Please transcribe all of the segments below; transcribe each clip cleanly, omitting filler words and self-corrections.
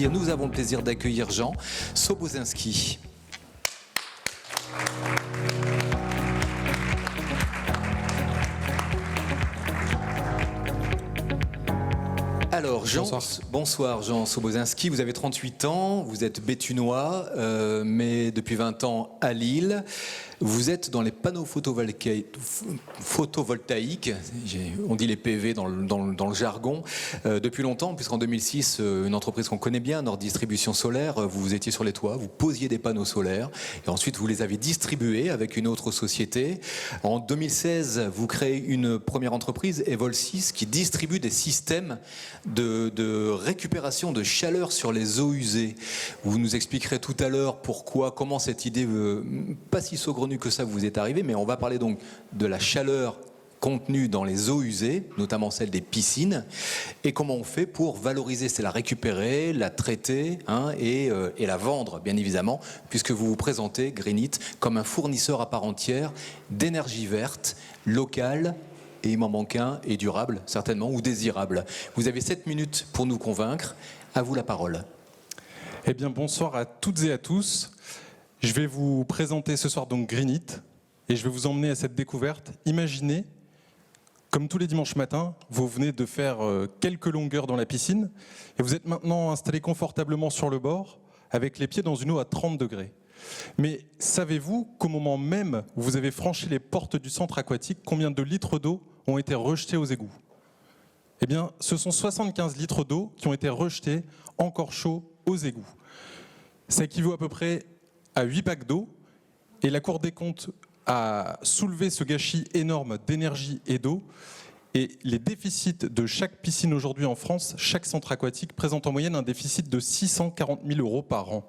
Nous avons le plaisir d'accueillir Jean Sobozinski. Alors Jean, bonsoir Jean Sobozinski, vous avez 38 ans, vous êtes béthunois, mais depuis 20 ans à Lille. Vous êtes dans les panneaux photovoltaïques, on dit les PV dans le jargon, depuis longtemps, puisqu'en 2006, une entreprise qu'on connaît bien, Nord Distribution Solaire, vous étiez sur les toits, vous posiez des panneaux solaires, et ensuite vous les avez distribués avec une autre société. En 2016, vous créez une première entreprise, Evolsys, qui distribue des systèmes de récupération de chaleur sur les eaux usées. Vous nous expliquerez tout à l'heure pourquoi, comment cette idée, pas si saugrenue que ça vous est arrivé, mais on va parler donc de la chaleur contenue dans les eaux usées, notamment celle des piscines, et comment on fait pour valoriser, c'est la récupérer, la traiter et la vendre, bien évidemment, puisque vous vous présentez, Greenit, comme un fournisseur à part entière d'énergie verte, locale, et il m'en manque un, et durable, certainement, ou désirable. Vous avez 7 minutes pour nous convaincre. À vous la parole. Eh bien, bonsoir à toutes et à tous. Je vais vous présenter ce soir donc Greenit et je vais vous emmener à cette découverte. Imaginez, comme tous les dimanches matins, vous venez de faire quelques longueurs dans la piscine et vous êtes maintenant installé confortablement sur le bord avec les pieds dans une eau à 30 degrés. Mais savez-vous qu'au moment même où vous avez franchi les portes du centre aquatique, combien de litres d'eau ont été rejetés aux égouts ? Eh bien, ce sont 75 litres d'eau qui ont été rejetés encore chauds aux égouts. Ça équivaut à peu près à 8 packs d'eau, et la Cour des comptes a soulevé ce gâchis énorme d'énergie et d'eau, et les déficits de chaque piscine aujourd'hui en France, chaque centre aquatique présente en moyenne un déficit de 640 000 € par an.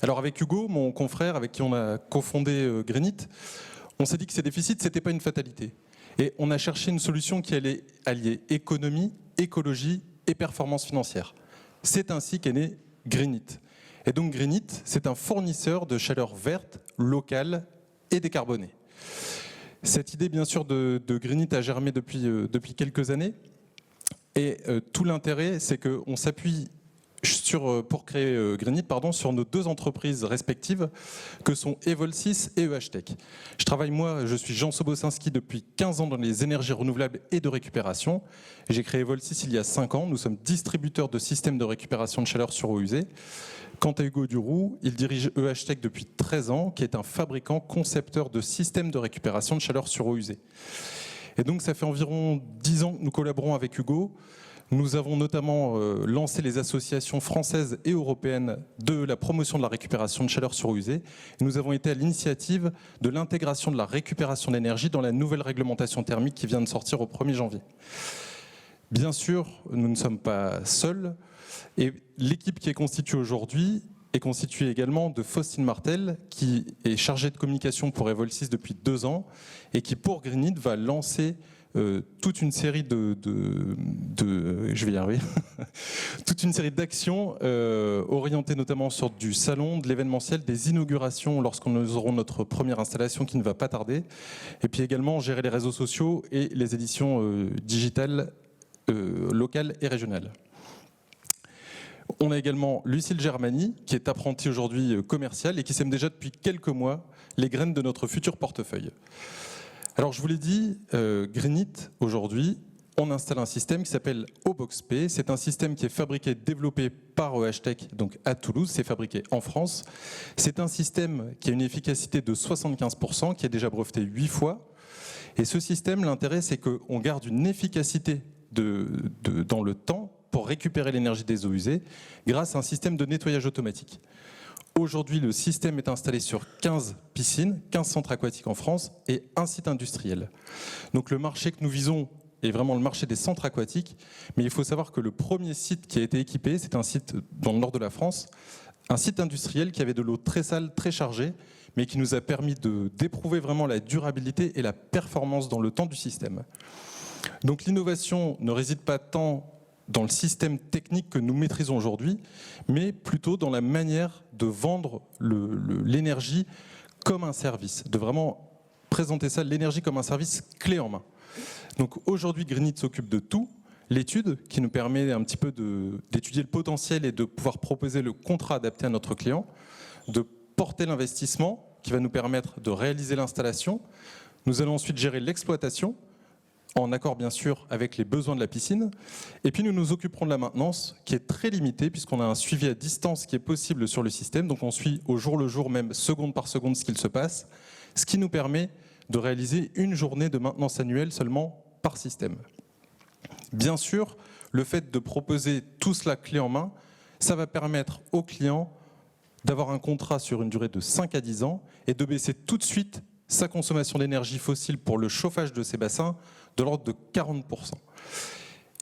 Alors avec Hugo, mon confrère avec qui on a cofondé Greenit, on s'est dit que ces déficits, ce n'était pas une fatalité. Et on a cherché une solution qui allait allier économie, écologie et performance financière. C'est ainsi qu'est né Greenit. Et donc Greenit, c'est un fournisseur de chaleur verte, locale et décarbonée. Cette idée, bien sûr, de Greenit a germé depuis quelques années. Et tout l'intérêt, c'est qu'on s'appuie pour créer Greenit, sur nos deux entreprises respectives, que sont Evolsys et EHTech. Je suis Jean Sobozinski depuis 15 ans dans les énergies renouvelables et de récupération. J'ai créé Evolsys il y a 5 ans. Nous sommes distributeurs de systèmes de récupération de chaleur sur eau usée. Quant à Hugo Duroux, il dirige EHTech depuis 13 ans, qui est un fabricant concepteur de systèmes de récupération de chaleur sur eau usée. Et donc ça fait environ 10 ans que nous collaborons avec Hugo. Nous avons notamment lancé les associations françaises et européennes de la promotion de la récupération de chaleur sur eau usée. Et nous avons été à l'initiative de l'intégration de la récupération d'énergie dans la nouvelle réglementation thermique qui vient de sortir au 1er janvier. Bien sûr, nous ne sommes pas seuls. Et l'équipe qui est constituée aujourd'hui est constituée également de Faustine Martel, qui est chargée de communication pour Evolsys depuis 2 ans et qui, pour Greenit, va lancer toute une série toute une série d'actions orientées notamment sur du salon, de l'événementiel, des inaugurations lorsqu'on nous aurons notre première installation qui ne va pas tarder, et puis également gérer les réseaux sociaux et les éditions digitales locales et régionales. On a également Lucille Germani, qui est apprentie aujourd'hui commerciale et qui sème déjà depuis quelques mois les graines de notre futur portefeuille. Alors je vous l'ai dit, Greenit, aujourd'hui, on installe un système qui s'appelle OBoxP. C'est un système qui est fabriqué, développé par EHTech, donc à Toulouse. C'est fabriqué en France. C'est un système qui a une efficacité de 75%, qui est déjà breveté 8 fois. Et ce système, l'intérêt, c'est qu'on garde une efficacité dans le temps pour récupérer l'énergie des eaux usées grâce à un système de nettoyage automatique. Aujourd'hui, le système est installé sur 15 piscines, 15 centres aquatiques en France et un site industriel. Donc le marché que nous visons est vraiment le marché des centres aquatiques, mais il faut savoir que le premier site qui a été équipé, c'est un site dans le nord de la France, un site industriel qui avait de l'eau très sale, très chargée, mais qui nous a permis d'éprouver vraiment la durabilité et la performance dans le temps du système. Donc l'innovation ne réside pas tant dans le système technique que nous maîtrisons aujourd'hui, mais plutôt dans la manière de vendre l'énergie comme un service, de vraiment présenter ça, l'énergie comme un service clé en main. Donc aujourd'hui, Greenit s'occupe de tout, l'étude qui nous permet un petit peu d'étudier le potentiel et de pouvoir proposer le contrat adapté à notre client, de porter l'investissement qui va nous permettre de réaliser l'installation. Nous allons ensuite gérer l'exploitation, en accord bien sûr avec les besoins de la piscine. Et puis nous nous occuperons de la maintenance qui est très limitée puisqu'on a un suivi à distance qui est possible sur le système. Donc on suit au jour le jour, même seconde par seconde, ce qu'il se passe, ce qui nous permet de réaliser une journée de maintenance annuelle seulement par système. Bien sûr, le fait de proposer tout cela clé en main, ça va permettre aux clients d'avoir un contrat sur une durée de 5 à 10 ans et de baisser tout de suite sa consommation d'énergie fossile pour le chauffage de ces bassins de l'ordre de 40%.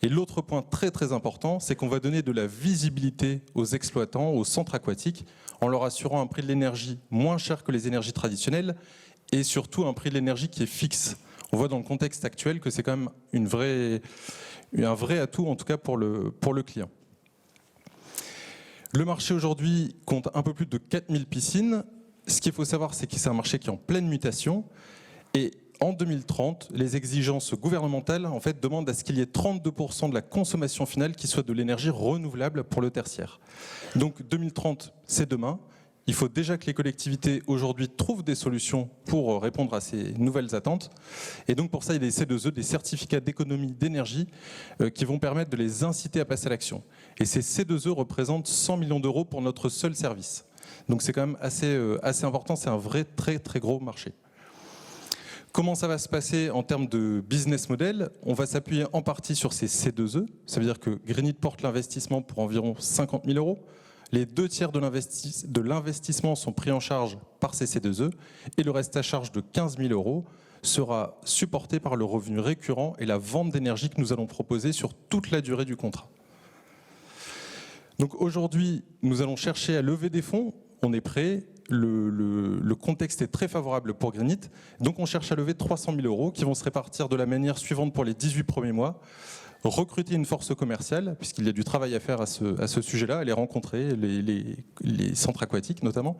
Et l'autre point très très important, c'est qu'on va donner de la visibilité aux exploitants, aux centres aquatiques, en leur assurant un prix de l'énergie moins cher que les énergies traditionnelles et surtout un prix de l'énergie qui est fixe. On voit dans le contexte actuel que c'est quand même un vrai atout, en tout cas pour le client. Le marché aujourd'hui compte un peu plus de 4000 piscines. Ce qu'il faut savoir, c'est que c'est un marché qui est en pleine mutation. Et en 2030, les exigences gouvernementales en fait, demandent à ce qu'il y ait 32% de la consommation finale qui soit de l'énergie renouvelable pour le tertiaire. Donc 2030, c'est demain. Il faut déjà que les collectivités aujourd'hui trouvent des solutions pour répondre à ces nouvelles attentes. Et donc pour ça, il y a des C2E, des certificats d'économie d'énergie, qui vont permettre de les inciter à passer à l'action. Et ces C2E représentent 100 millions d'euros pour notre seul service. Donc c'est quand même assez important, c'est un vrai très très gros marché. Comment ça va se passer en termes de business model? On va s'appuyer en partie sur ces C2E. Ça veut dire que Greenit porte l'investissement pour environ 50 000 euros. Les 2 tiers de l'investissement sont pris en charge par ces C2E et le reste à charge de 15 000 euros sera supporté par le revenu récurrent et la vente d'énergie que nous allons proposer sur toute la durée du contrat. Donc aujourd'hui, nous allons chercher à lever des fonds. On est prêt. Le contexte est très favorable pour Greenit. Donc on cherche à lever 300 000 euros qui vont se répartir de la manière suivante pour les 18 premiers mois. Recruter une force commerciale, puisqu'il y a du travail à faire à ce sujet-là, aller rencontrer les centres aquatiques notamment,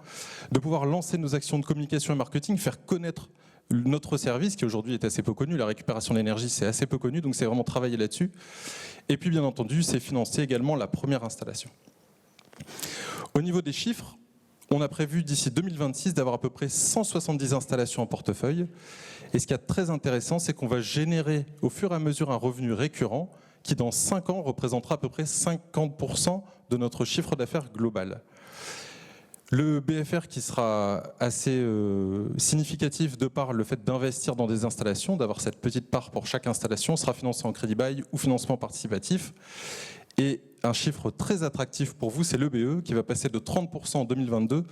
de pouvoir lancer nos actions de communication et marketing, faire connaître notre service qui aujourd'hui est assez peu connu, la récupération d'énergie c'est assez peu connu, donc c'est vraiment travailler là-dessus. Et puis bien entendu, c'est financer également la première installation. Au niveau des chiffres, on a prévu d'ici 2026 d'avoir à peu près 170 installations en portefeuille. Et ce qui est très intéressant, c'est qu'on va générer au fur et à mesure un revenu récurrent qui, dans 5 ans, représentera à peu près 50% de notre chiffre d'affaires global. Le BFR qui sera assez significatif de par le fait d'investir dans des installations, d'avoir cette petite part pour chaque installation, sera financé en crédit bail ou financement participatif. Et un chiffre très attractif pour vous, c'est l'EBE qui va passer de 30% en 2022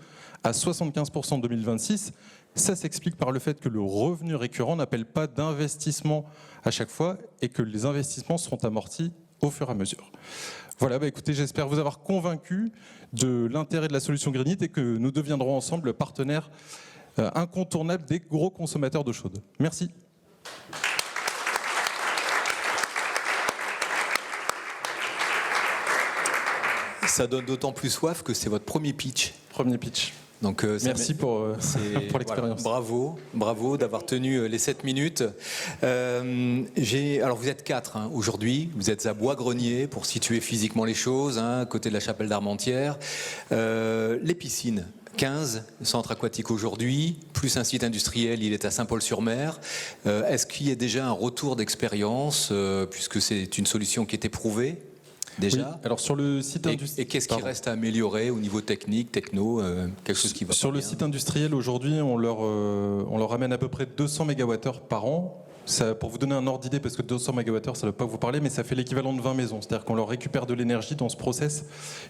à 75% en 2026. Ça s'explique par le fait que le revenu récurrent n'appelle pas d'investissement à chaque fois et que les investissements seront amortis au fur et à mesure. Voilà, écoutez, j'espère vous avoir convaincu de l'intérêt de la solution Greenit et que nous deviendrons ensemble partenaires incontournables des gros consommateurs d'eau chaude. Merci. Ça donne d'autant plus soif que c'est votre premier pitch. Premier pitch. Donc, merci pour l'expérience. Voilà, bravo d'avoir tenu les 7 minutes. Alors vous êtes 4 aujourd'hui, vous êtes à Bois-Grenier pour situer physiquement les choses, à côté de la chapelle d'Armentières. Les piscines, 15 centres aquatiques aujourd'hui, plus un site industriel, il est à Saint-Paul-sur-Mer. Est-ce qu'il y a déjà un retour d'expérience, puisque c'est une solution qui est éprouvée déjà? Oui. Alors sur le site industriel. Et qu'est-ce qui reste à améliorer au niveau technique, techno, quelque chose qui va sur le site industriel aujourd'hui, on leur amène à peu près 200 MWh par an. Ça, pour vous donner un ordre d'idée, parce que 200 MWh, ça ne doit pas vous parler, mais ça fait l'équivalent de 20 maisons. C'est-à-dire qu'on leur récupère de l'énergie dans ce process.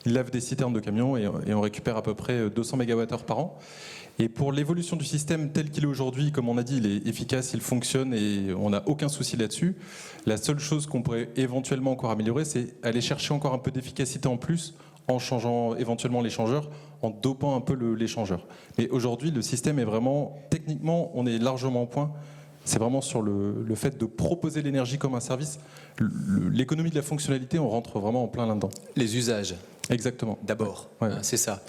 Ils lavent des citernes de camions et on récupère à peu près 200 MWh par an. Et pour l'évolution du système tel qu'il est aujourd'hui, comme on a dit, il est efficace, il fonctionne et on n'a aucun souci là-dessus. La seule chose qu'on pourrait éventuellement encore améliorer, c'est aller chercher encore un peu d'efficacité en plus en changeant éventuellement l'échangeur, en dopant un peu l'échangeur. Mais aujourd'hui, le système est vraiment, techniquement, on est largement en point. C'est vraiment sur le fait de proposer l'énergie comme un service. L'économie de la fonctionnalité, on rentre vraiment en plein là-dedans. Les usages. Exactement. D'abord, ouais. C'est ça.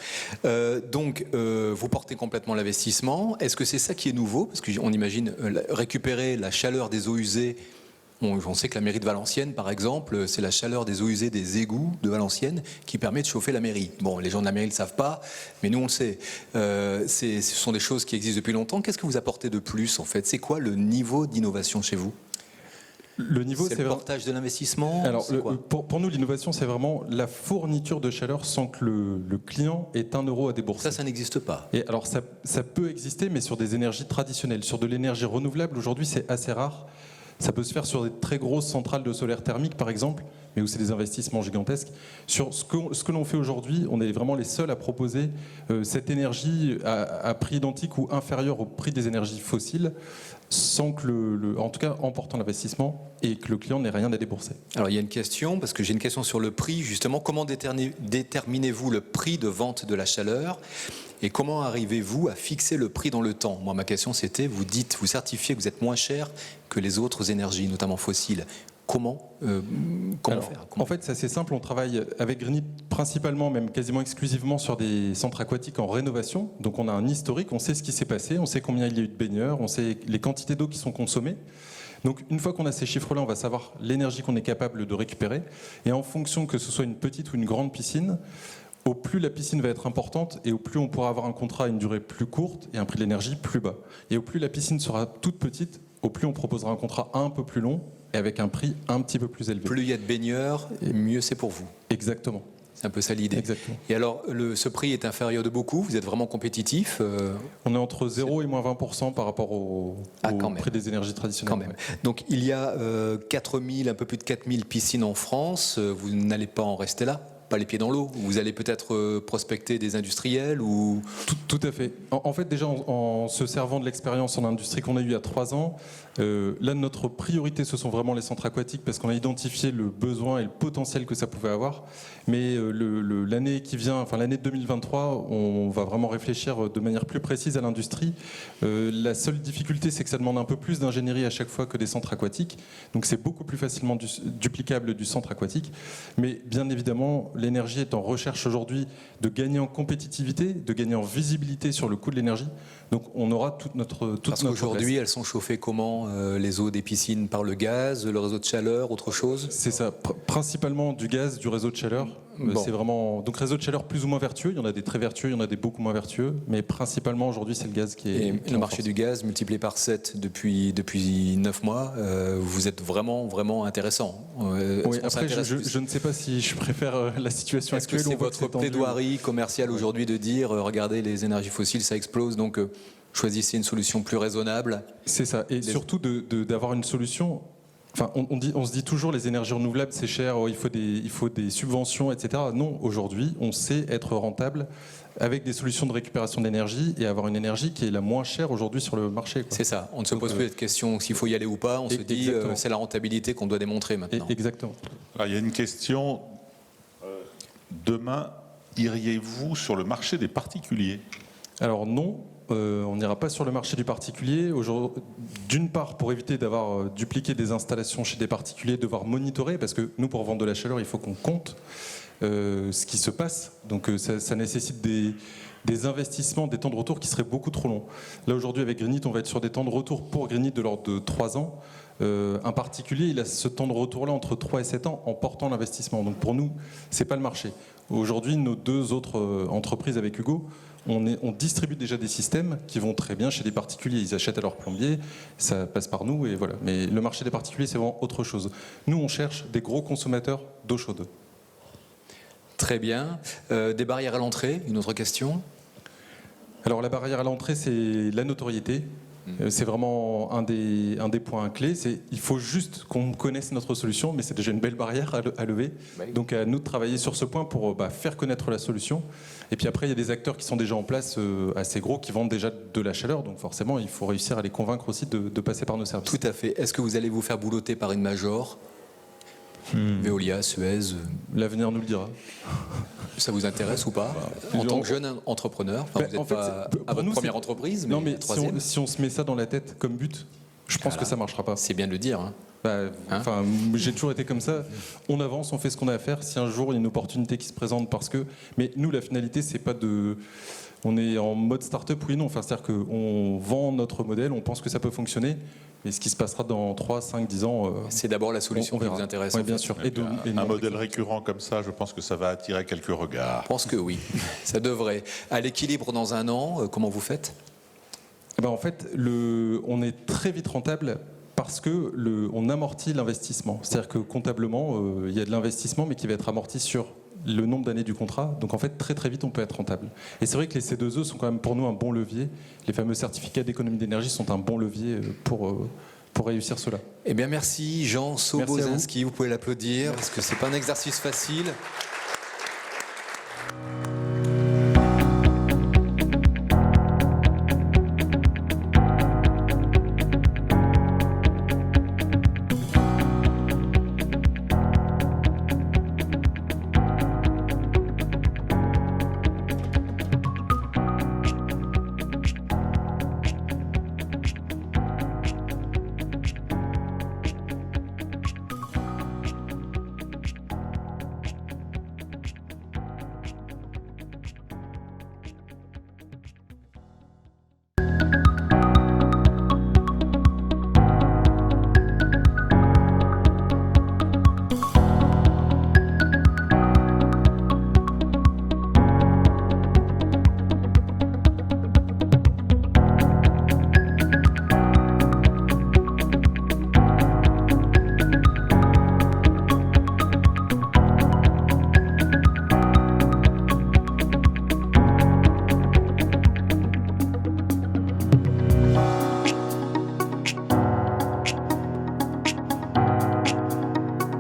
Donc, vous portez complètement l'investissement. Est-ce que c'est ça qui est nouveau? Parce qu'on imagine récupérer la chaleur des eaux usées On sait que la mairie de Valenciennes, par exemple, c'est la chaleur des eaux usées des égouts de Valenciennes qui permet de chauffer la mairie. Bon, les gens de la mairie ne le savent pas, mais nous on le sait. Ce sont des choses qui existent depuis longtemps. Qu'est-ce que vous apportez de plus en fait? C'est quoi le niveau d'innovation chez vous? Le niveau, c'est le portage de l'investissement? Alors, pour nous, l'innovation, c'est vraiment la fourniture de chaleur sans que le client ait 1 euro à débourser. Ça n'existe pas. Et alors, ça peut exister, mais sur des énergies traditionnelles. Sur de l'énergie renouvelable, aujourd'hui, c'est assez rare. Ça peut se faire sur des très grosses centrales de solaire thermique, par exemple, mais où c'est des investissements gigantesques. Sur ce que l'on fait aujourd'hui, on est vraiment les seuls à proposer cette énergie à prix identique ou inférieur au prix des énergies fossiles, sans que en tout cas en portant l'investissement et que le client n'ait rien à débourser. Alors il y a une question, parce que j'ai une question sur le prix, justement. Comment déterminez-vous le prix de vente de la chaleur et comment arrivez-vous à fixer le prix dans le temps? Moi, ma question c'était, vous certifiez que vous êtes moins cher que les autres énergies, notamment fossiles. Comment faire? En fait, c'est assez simple. On travaille avec Greenit principalement, même quasiment exclusivement sur des centres aquatiques en rénovation. Donc on a un historique, on sait ce qui s'est passé, on sait combien il y a eu de baigneurs, on sait les quantités d'eau qui sont consommées. Donc une fois qu'on a ces chiffres-là, on va savoir l'énergie qu'on est capable de récupérer. Et en fonction que ce soit une petite ou une grande piscine, au plus la piscine va être importante et au plus on pourra avoir un contrat à une durée plus courte et un prix de l'énergie plus bas. Et au plus la piscine sera toute petite, au plus on proposera un contrat un peu plus long et avec un prix un petit peu plus élevé. Plus il y a de baigneurs, mieux c'est pour vous. Exactement. C'est un peu ça l'idée. Exactement. Et alors, ce prix est inférieur de beaucoup? Vous êtes vraiment compétitif? On est entre 0 et moins 20% par rapport au prix des énergies traditionnelles. Quand même. Donc il y a 4000, un peu plus de 4000 piscines en France. Vous n'allez pas en rester là? Pas les pieds dans l'eau? Vous allez peut-être prospecter des industriels ou... Tout à fait. En fait, déjà, en se servant de l'expérience en industrie qu'on a eue il y a 3 ans, là, notre priorité, ce sont vraiment les centres aquatiques parce qu'on a identifié le besoin et le potentiel que ça pouvait avoir. Mais l'année qui vient, enfin l'année 2023, on va vraiment réfléchir de manière plus précise à l'industrie. La seule difficulté, c'est que ça demande un peu plus d'ingénierie à chaque fois que des centres aquatiques. Donc c'est beaucoup plus facilement duplicable du centre aquatique. Mais bien évidemment, l'énergie est en recherche aujourd'hui de gagner en compétitivité, de gagner en visibilité sur le coût de l'énergie. Donc on aura toute notre Parce qu'aujourd'hui, elles sont chauffées comment, les eaux des piscines? Par le gaz, le réseau de chaleur, autre chose? C'est ça, principalement du gaz, du réseau de chaleur. Bon. C'est vraiment donc réseau de chaleur plus ou moins vertueux. Il y en a des très vertueux, il y en a des beaucoup moins vertueux, mais principalement aujourd'hui c'est le gaz qui est. Et le marché du gaz multiplié par 7 depuis 9 mois, vous êtes vraiment intéressant. Oui, après je ne sais pas si je préfère la situation actuelle. Est-ce que c'est votre plaidoirie commerciale aujourd'hui de dire regardez, les énergies fossiles ça explose, donc choisissez une solution plus raisonnable? C'est ça, et surtout d'avoir une solution. Enfin, on se dit toujours les énergies renouvelables c'est cher, il faut des subventions, etc. Non, aujourd'hui, on sait être rentable avec des solutions de récupération d'énergie et avoir une énergie qui est la moins chère aujourd'hui sur le marché. C'est ça, on ne se pose plus cette question s'il faut y aller ou pas, on se dit c'est la rentabilité qu'on doit démontrer maintenant. Exactement. Alors, il y a une question. Demain, iriez-vous sur le marché des particuliers? Alors non. On n'ira pas sur le marché du particulier. D'une part, pour éviter d'avoir dupliqué des installations chez des particuliers, devoir monitorer, parce que nous, pour vendre de la chaleur, il faut qu'on compte ce qui se passe. Donc ça nécessite des investissements, des temps de retour qui seraient beaucoup trop longs. Là, aujourd'hui, avec Greenit, on va être sur des temps de retour pour Greenit de l'ordre de 3 ans. Un particulier, il a ce temps de retour-là entre 3 et 7 ans en portant l'investissement. Donc pour nous, ce n'est pas le marché. Aujourd'hui, nos 2 autres entreprises avec Hugo, on distribue déjà des systèmes qui vont très bien chez des particuliers. Ils achètent à leur plombier, ça passe par nous et voilà. Mais le marché des particuliers, c'est vraiment autre chose. Nous, on cherche des gros consommateurs d'eau chaude. Très bien. Des barrières à l'entrée, une autre question? Alors la barrière à l'entrée, c'est la notoriété. C'est vraiment un des points clés. Il faut juste qu'on connaisse notre solution, mais c'est déjà une belle barrière à lever. Donc à nous de travailler sur ce point pour faire connaître la solution. Et puis après, il y a des acteurs qui sont déjà en place, assez gros, qui vendent déjà de la chaleur. Donc forcément, il faut réussir à les convaincre aussi de passer par nos services. Tout à fait. Est-ce que vous allez vous faire boulotter par une major? Veolia, Suez? L'avenir nous le dira. Ça vous intéresse ou pas? En tant que jeune entrepreneur, vous n'êtes pas à votre première entreprise, mais, non, mais troisième. si on se met ça dans la tête comme but, je pense que ça ne marchera pas. C'est bien de le dire. J'ai toujours été comme ça. On avance, on fait ce qu'on a à faire. Si un jour il y a une opportunité qui se présente, mais nous, la finalité, c'est pas de On est en mode start-up, oui, non. Enfin, c'est-à-dire qu'on vend notre modèle, on pense que ça peut fonctionner, mais ce qui se passera dans 3, 5, 10 ans... C'est d'abord la solution qui verra. vous intéresse. Oui, en bien fait. sûr. Un modèle récurrent comme ça, je pense que ça va attirer quelques regards. Je pense que oui, ça devrait. À l'équilibre dans un an, comment vous faites? Eh ben, en fait, on est très vite rentable parce qu'on amortit l'investissement. C'est-à-dire que comptablement, il y a de l'investissement, mais qui va être amorti sur le nombre d'années du contrat. Donc en fait, très très vite, on peut être rentable. Et c'est vrai que les C2E sont quand même pour nous un bon levier. Les fameux certificats d'économie d'énergie sont un bon levier pour réussir cela. Eh bien, merci Jean Sobozinski. Vous pouvez l'applaudir parce que c'est pas un exercice facile.